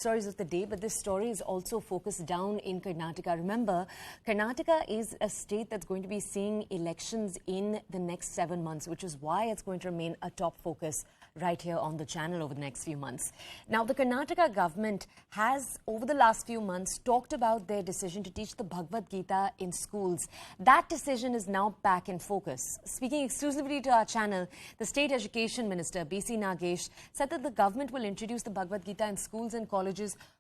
Stories of the day, but this story is also focused down in Karnataka. Remember, Karnataka is a state that's going to be seeing elections in the next 7 months, which is why it's going to remain a top focus right here on the channel over the next few months. Now, the Karnataka government has, over the last few months, talked about their decision to teach the Bhagavad Gita in schools. That decision is now back in focus. Speaking exclusively to our channel, the State Education Minister, B.C. Nagesh, said that the government will introduce the Bhagavad Gita in schools and colleges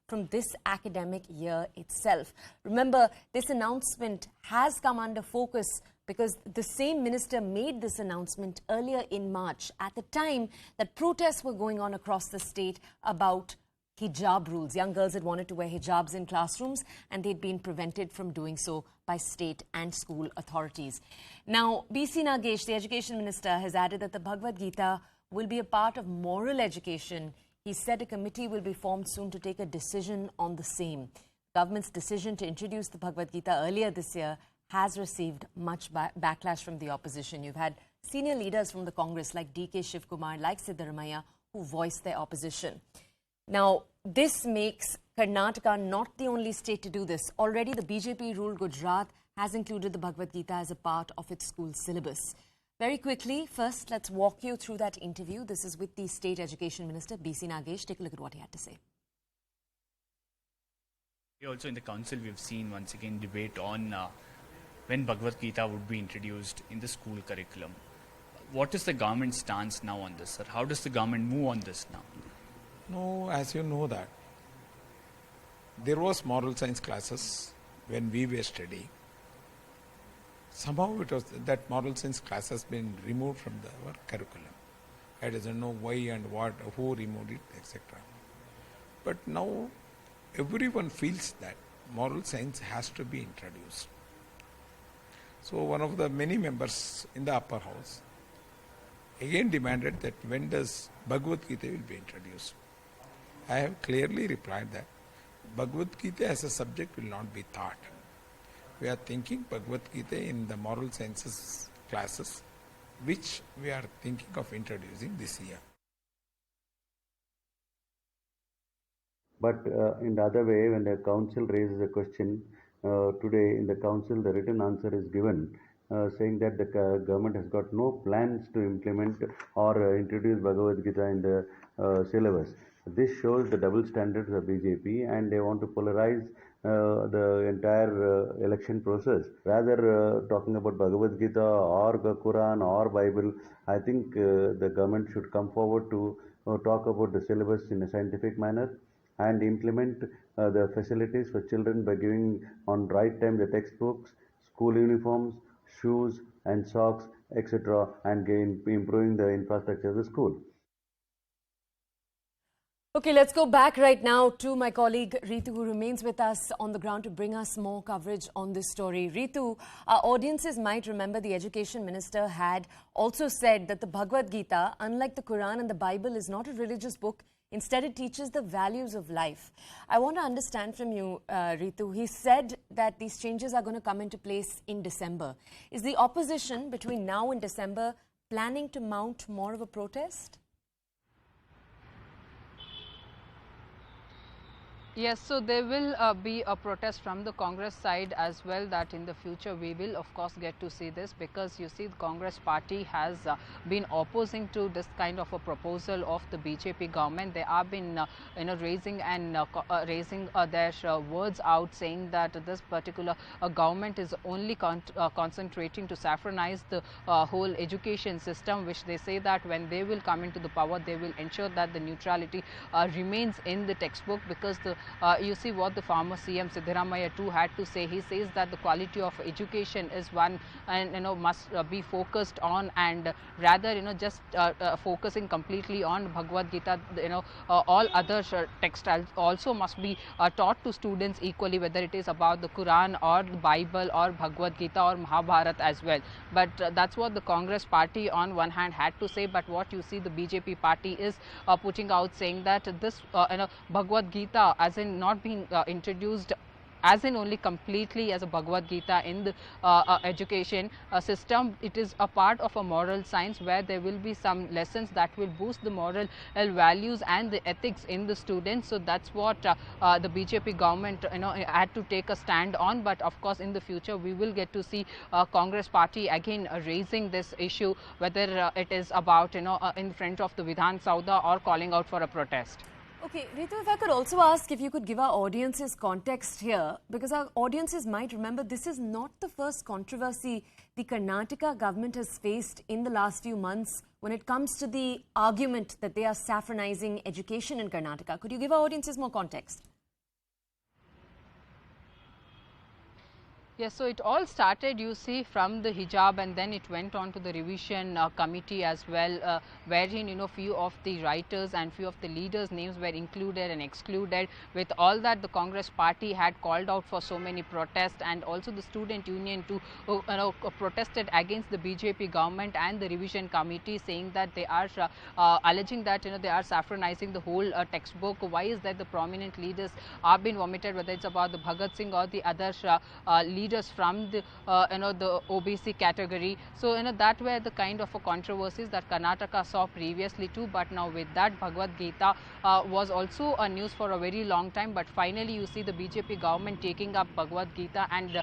from this academic year itself. Remember, this announcement has come under focus because the same minister made this announcement earlier in March, at the time that protests were going on across the state about hijab rules. Young girls had wanted to wear hijabs in classrooms and they'd been prevented from doing so by state and school authorities. Now, B.C. Nagesh, the education minister, has added that the Bhagavad Gita will be a part of moral education. He said a committee will be formed soon to take a decision on the same. Government's decision to introduce the Bhagavad Gita earlier this year has received much backlash from the opposition. You've had senior leaders from the Congress like D.K. Shivkumar, like Siddaramaiah, who voiced their opposition. Now, this makes Karnataka not the only state to do this. Already, the BJP-ruled Gujarat has included the Bhagavad Gita as a part of its school syllabus. Very quickly, first, let's walk you through that interview. This is with the State Education Minister, B.C. Nagesh. Take a look at what he had to say. Also in the council, we've seen once again debate on when Bhagavad Gita would be introduced in the school curriculum. What is the government's stance now on this, sir? How does the government move on this now? No, as you know that, there was moral science classes when we were studying. Somehow it was that moral science class has been removed from our curriculum. I don't know why and what, who removed it, etc. But now everyone feels that moral science has to be introduced. So one of the many members in the upper house again demanded that when does Bhagavad Gita will be introduced. I have clearly replied that Bhagavad Gita as a subject will not be taught. We are thinking Bhagavad Gita in the moral sciences classes, which we are thinking of introducing this year. But in the other way, when the council raises a question, today in the council the written answer is given saying that the government has got no plans to implement or introduce Bhagavad Gita in the syllabus. This shows the double standards of BJP, and they want to polarize the entire election process. Rather talking about Bhagavad Gita or the Quran or Bible, I think the government should come forward to talk about the syllabus in a scientific manner and implement the facilities for children by giving on right time the textbooks, school uniforms, shoes and socks, etc., and improving the infrastructure of the school. Okay, let's go back right now to my colleague Ritu, who remains with us on the ground to bring us more coverage on this story. Ritu, our audiences might remember the education minister had also said that the Bhagavad Gita, unlike the Quran and the Bible, is not a religious book. Instead, it teaches the values of life. I want to understand from you, Ritu, he said that these changes are going to come into place in December. Is the opposition between now and December planning to mount more of a protest? Yes, so there will be a protest from the Congress side as well, that in the future we will of course get to see this, because you see the Congress party has been opposing to this kind of a proposal of the BJP government. They have been raising their words out, saying that this particular government is only concentrating to saffronize the whole education system, which they say that when they will come into the power, they will ensure that the neutrality remains in the textbook, because the you see what the former CM Siddaramaiah too had to say. He says that the quality of education is one and must be focused on, and rather just focusing completely on Bhagavad Gita, all other texts also must be taught to students equally, whether it is about the Quran or the Bible or Bhagavad Gita or Mahabharata as well. But that's what the Congress party on one hand had to say, but what you see the BJP party is putting out, saying that this Bhagavad Gita as in not being introduced as in only completely as a Bhagavad Gita in the education system. It is a part of a moral science where there will be some lessons that will boost the moral values and the ethics in the students. So that's what the BJP government had to take a stand on. But of course, in the future we will get to see Congress party again raising this issue, whether it is about in front of the Vidhan Sauda or calling out for a protest. Okay, Ritu, if I could also ask if you could give our audiences context here, because our audiences might remember this is not the first controversy the Karnataka government has faced in the last few months when it comes to the argument that they are saffronizing education in Karnataka. Could you give our audiences more context? Yes, so it all started, you see, from the hijab, and then it went on to the revision committee as well, wherein, few of the writers and few of the leaders' names were included and excluded. With all that, the Congress party had called out for so many protests, and also the student union too, protested against the BJP government and the revision committee, saying that they are alleging that they are saffronizing the whole textbook. Why is that the prominent leaders are being omitted, whether it's about the Bhagat Singh or the other leaders from the the OBC category. So that were the kind of controversies that Karnataka saw previously too. But now with that, Bhagavad Gita was also a news for a very long time. But finally, you see the BJP government taking up Bhagavad Gita and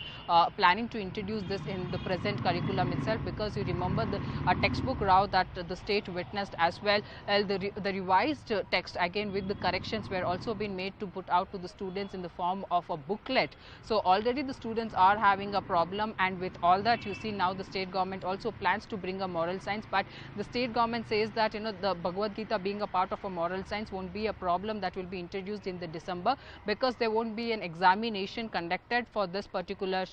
planning to introduce this in the present curriculum itself, because you remember the textbook row that the state witnessed as well. The revised text again with the corrections were also been made to put out to the students in the form of a booklet. So already the students are having a problem, and with all that, you see now the state government also plans to bring a moral science. But the state government says that the Bhagavad Gita being a part of a moral science won't be a problem that will be introduced in the December, because there won't be an examination conducted for this particular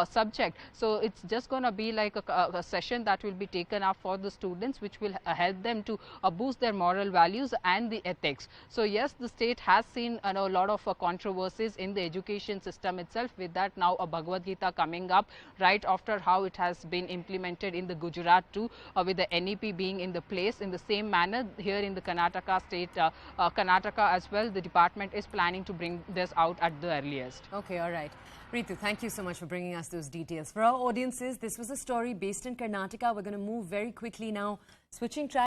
subject. So it's just going to be like a session that will be taken up for the students, which will help them to boost their moral values and the ethics. So yes, the state has seen a lot of controversies in the education system itself. With that, now a Bhagavad Gita coming up right after how it has been implemented in the Gujarat too, with the NEP being in the place. In the same manner, here in the Karnataka state, Karnataka as well, the department is planning to bring this out at the earliest. Okay, all right. Ritu, thank you so much for bringing us those details. For our audiences, this was a story based in Karnataka. We're going to move very quickly now, switching tracks.